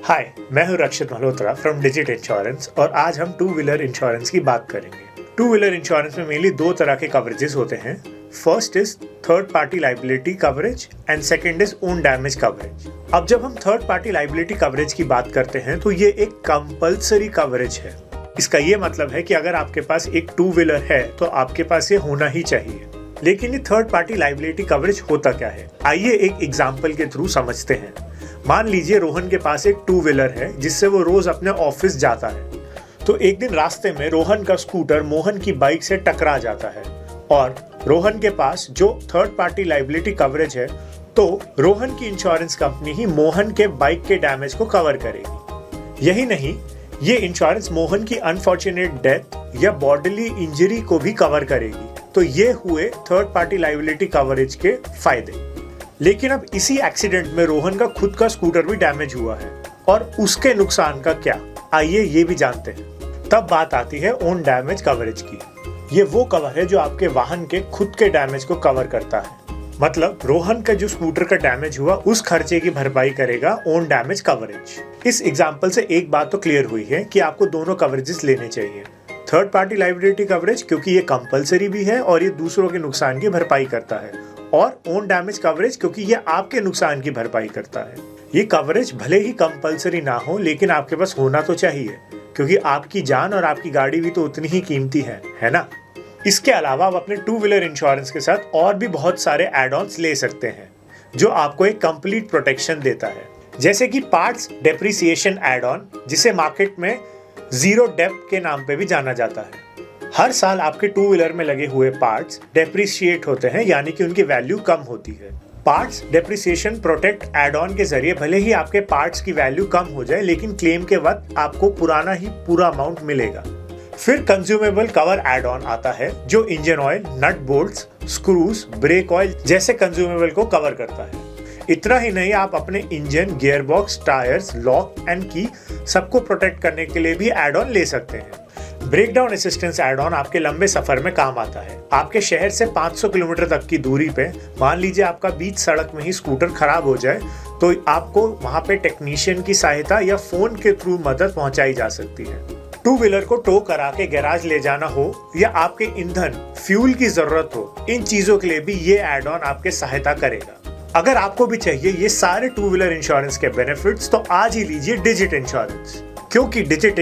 हाय, मैं हूं रक्षित Malhotra from digit insurance और आज हम टू व्हीलर इंश्योरेंस की बात करेंगे। टू व्हीलर इंश्योरेंस में मेनली दो तरह के कवरेजेस होते हैं। First is third party liability coverage and second is own damage coverage. अब जब हम थर्ड पार्टी लाइबिलिटी कवरेज की बात करते हैं तो ये एक कंपल्सरी कवरेज है। इसका ये मतलब है कि अगर आपके पास एक टू व्हीलर है तो आपके पास ये होना ही चाहिए। लेकिन ये थर्ड पार्टी लाइबिलिटी कवरेज होता क्या है, आइए एक एग्जाम्पल के थ्रू समझते हैं। मान लीजिए रोहन के पास एक टू व्हीलर है जिससे वो रोज अपने ऑफिस जाता है। तो एक दिन रास्ते में रोहन का स्कूटर मोहन की बाइक से टकरा जाता है और रोहन के पास जो थर्ड पार्टी लाइबिलिटी कवरेज है तो रोहन की इंश्योरेंस कंपनी ही मोहन के बाइक के डैमेज को कवर करेगी। यही नहीं, ये इंश्योरेंस मोहन की अनफॉर्चुनेट डेथ या बॉडीली इंजरी को भी कवर करेगी। तो ये हुए थर्ड पार्टी लाइबिलिटी कवरेज के फायदे। लेकिन अब इसी एक्सीडेंट में रोहन का खुद का स्कूटर भी डैमेज हुआ है और उसके नुकसान का क्या, आइए ये भी जानते हैं। तब बात आती है ओन डैमेज कवरेज की। ये वो कवर है जो आपके वाहन के खुद के डैमेज को कवर करता है। मतलब रोहन का जो स्कूटर का डैमेज हुआ उस खर्चे की भरपाई करेगा ओन डैमेज कवरेज। इस एग्जाम्पल से एक बात तो क्लियर हुई है कि आपको दोनों कवरेजेस लेने चाहिए। थर्ड पार्टी लाइबिलिटी कवरेज क्योंकि ये कंपलसरी भी है और ये दूसरों के नुकसान की भरपाई करता है, और ओन डैमेज कवरेज क्योंकि ये आपके नुकसान की भरपाई करता है। ये कवरेज भले ही कंपलसरी ना हो लेकिन आपके पास होना तो चाहिए क्योंकि आपकी जान और आपकी गाड़ी भी तो उतनी ही कीमती है ना। इसके अलावा आप अपने टू व्हीलर इंश्योरेंस के साथ और भी बहुत सारे एड ऑन्स ले सकते हैं जो आपको एक कंप्लीट प्रोटेक्शन देता है, जैसे कि पार्ट्स डेप्रिसिएशन एड ऑन, जिसे मार्केट में जीरो डेप्थ के नाम पे भी जाना जाता है। हर साल आपके टू व्हीलर में लगे हुए पार्ट्स डेप्रिशिएट होते हैं, यानी कि उनकी वैल्यू कम होती है। Parts depreciation protect add on के जरिए भले ही आपके पार्ट्स की वैल्यू कम हो जाए लेकिन क्लेम के वक्त आपको पुराना ही पूरा अमाउंट मिलेगा। फिर कंज्यूमेबल कवर एड ऑन आता है जो engine oil, nut bolts, screws, brake oil जैसे कंज्यूमेबल को कवर करता है। इतना ही नहीं, आप अपने engine, gearbox, tyres, lock and की सबको प्रोटेक्ट करने के लिए भी एड ऑन ले सकते हैं। ब्रेकडाउन असिस्टेंस एड ऑन आपके लंबे सफर में काम आता है। आपके शहर से 500 किलोमीटर तक की दूरी पे मान लीजिए आपका बीच सड़क में ही स्कूटर खराब हो जाए तो आपको वहां पे टेक्नीशियन की सहायता या फोन के थ्रू मदद पहुंचाई जा सकती है। टू व्हीलर को टो करा के गैराज ले जाना हो या आपके ईंधन फ्यूल की जरूरत हो, इन चीजों के लिए भी ये एड ऑन आपके सहायता करेगा। अगर आपको भी चाहिए ये सारे टू व्हीलर इंश्योरेंस के बेनिफिट्स तो आज ही लीजिए डिजिट इंश्योरेंस, क्योंकि डिजिट